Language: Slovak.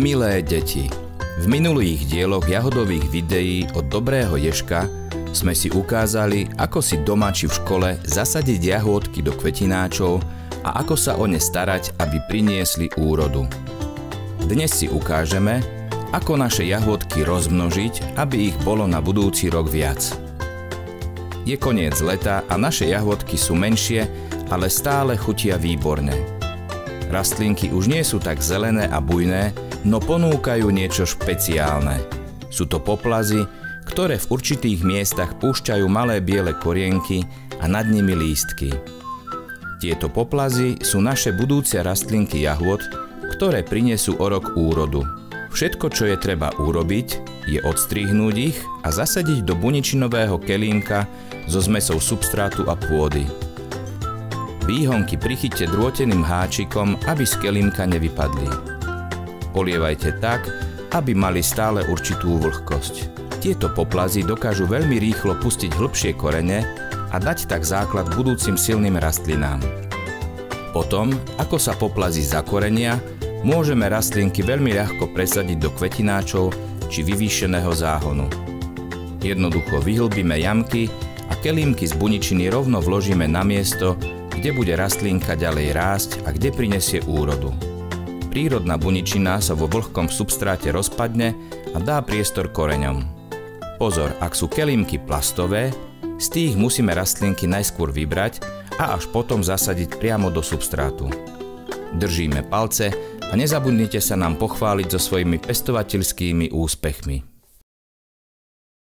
Milé deti, v minulých dieloch jahodových videí od Dobrého Ježka sme si ukázali, ako si doma či v škole zasadiť jahôdky do kvetináčov a ako sa o ne starať, aby priniesli úrodu. Dnes si ukážeme, ako naše jahôdky rozmnožiť, aby ich bolo na budúci rok viac. Je koniec leta a naše jahôdky sú menšie, ale stále chutia výborne. Rastlinky už nie sú tak zelené a bujné, no ponúkajú niečo špeciálne. Sú to poplazy, ktoré v určitých miestach púšťajú malé biele korienky a nad nimi lístky. Tieto poplazy sú naše budúce rastlinky jahôd, ktoré prinesú o rok úrodu. Všetko, čo je treba urobiť, je odstrihnúť ich a zasadiť do buničinového kelímka so zmesou substrátu a pôdy. Výhonky prichyťte drôteným háčikom, aby z kelímka nevypadli. Polievajte tak, aby mali stále určitú vlhkosť. Tieto poplazy dokážu veľmi rýchlo pustiť hlbšie korene a dať tak základ budúcim silným rastlinám. Potom, ako sa poplazy zakorenia, môžeme rastlinky veľmi ľahko presadiť do kvetináčov či vyvýšeného záhonu. Jednoducho vyhlbíme jamky a kelímky z buničiny rovno vložíme na miesto, kde bude rastlinka ďalej rásť a kde prinesie úrodu. Prírodná buničina sa vo vlhkom substráte rozpadne a dá priestor koreňom. Pozor, ak sú kelímky plastové, z tých musíme rastlinky najskôr vybrať a až potom zasadiť priamo do substrátu. Držíme palce a nezabudnite sa nám pochváliť so svojimi pestovateľskými úspechmi.